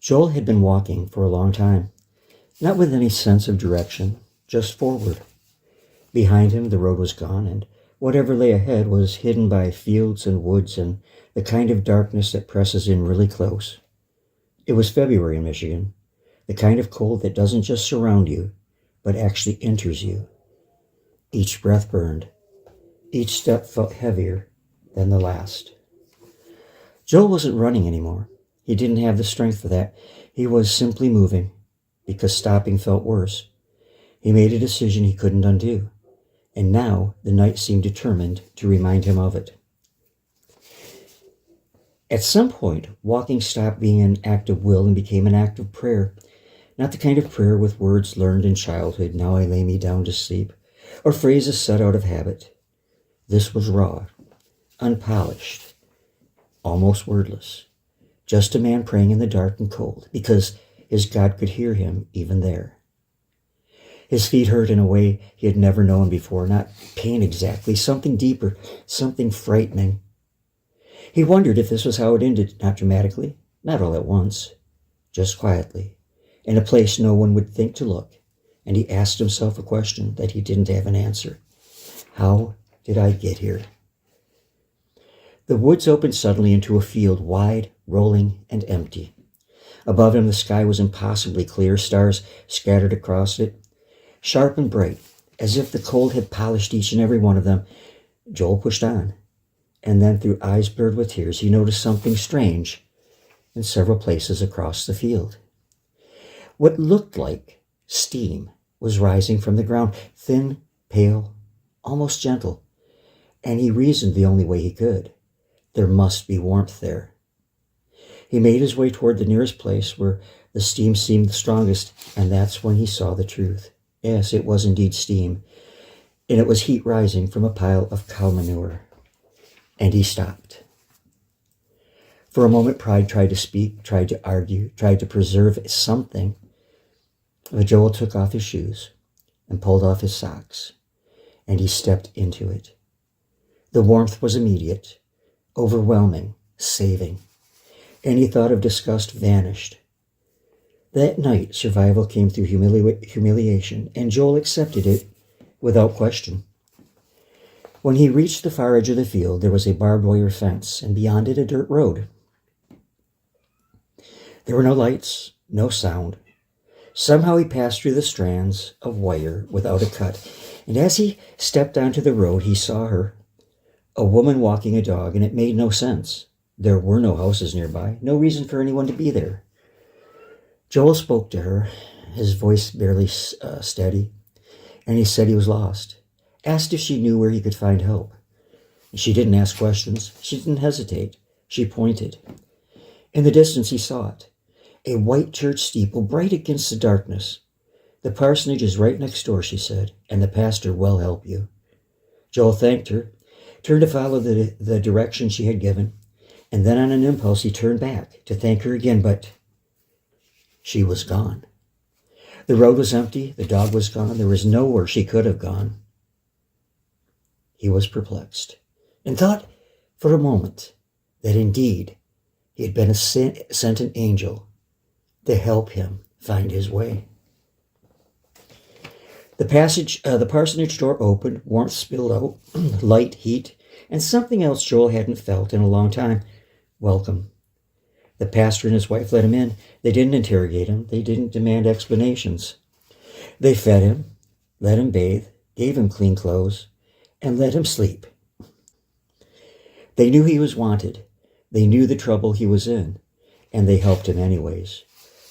Joel had been walking for a long time, not with any sense of direction, just forward. Behind him the road was gone, and whatever lay ahead was hidden by fields and woods and the kind of darkness that presses in really close. It was February in Michigan, the kind of cold that doesn't just surround you, but actually enters you. Each breath burned. Each step felt heavier than the last. Joel wasn't running anymore. He didn't have the strength for that. He was simply moving, because stopping felt worse. He made a decision he couldn't undo, and now the night seemed determined to remind him of it. At some point, walking stopped being an act of will and became an act of prayer. Not the kind of prayer with words learned in childhood, "Now I lay me down to sleep," or phrases set out of habit. This was raw, unpolished, almost wordless. Just a man praying in the dark and cold, because his God could hear him even there. His feet hurt in a way he had never known before, not pain exactly, something deeper, something frightening. He wondered if this was how it ended, not dramatically, not all at once, just quietly, in a place no one would think to look, and he asked himself a question that he didn't have an answer. How did I get here? The woods opened suddenly into a field, wide, rolling, and empty. Above him the sky was impossibly clear, stars scattered across it, sharp and bright, as if the cold had polished each and every one of them. Joel pushed on, and then through eyes blurred with tears, he noticed something strange in several places across the field. What looked like steam was rising from the ground, thin, pale, almost gentle, and he reasoned the only way he could. There must be warmth there. He made his way toward the nearest place where the steam seemed the strongest, and that's when he saw the truth. Yes, it was indeed steam, and it was heat rising from a pile of cow manure. And he stopped. For a moment, pride tried to speak, tried to argue, tried to preserve something. But Joel took off his shoes and pulled off his socks, and he stepped into it. The warmth was immediate, overwhelming, saving. Any thought of disgust vanished. That night, survival came through humiliation, and Joel accepted it without question. When he reached the far edge of the field, there was a barbed wire fence, and beyond it a dirt road. There were no lights, no sound. Somehow he passed through the strands of wire without a cut, and as he stepped onto the road, he saw her, a woman walking a dog, and it made no sense. There were no houses nearby, no reason for anyone to be there. Joel spoke to her, his voice barely steady, and he said he was lost, asked if she knew where he could find help. She didn't ask questions. She didn't hesitate. She pointed. In the distance he saw it, a white church steeple bright against the darkness. "The parsonage is right next door," she said, "and the pastor will help you." Joel thanked her, turned to follow the direction she had given, and then on an impulse he turned back to thank her again, but she was gone. The road was empty, the dog was gone, there was nowhere she could have gone. He was perplexed, and thought for a moment that indeed he had been sent an angel to help him find his way. The parsonage door opened, warmth spilled out, light, heat, and something else Joel hadn't felt in a long time. Welcome. The pastor and his wife let him in. They didn't interrogate him. They didn't demand explanations. They fed him, let him bathe, gave him clean clothes, and let him sleep. They knew he was wanted. They knew the trouble he was in, and they helped him anyways.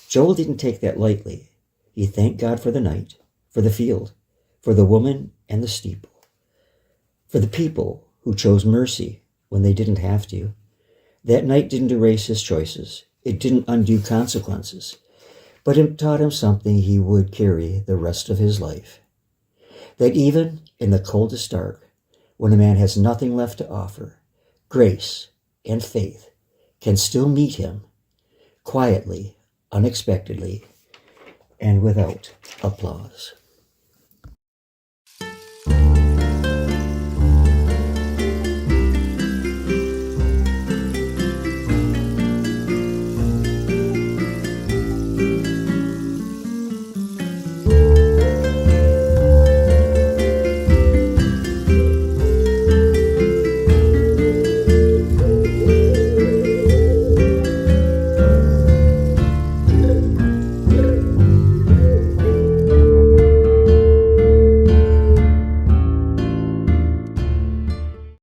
Joel didn't take that lightly. He thanked God for the night, for the field, for the woman and the steeple, for the people who chose mercy when they didn't have to. That night didn't erase his choices. It didn't undo consequences, but it taught him something he would carry the rest of his life. That even in the coldest dark, when a man has nothing left to offer, grace and faith can still meet him quietly, unexpectedly, and without applause.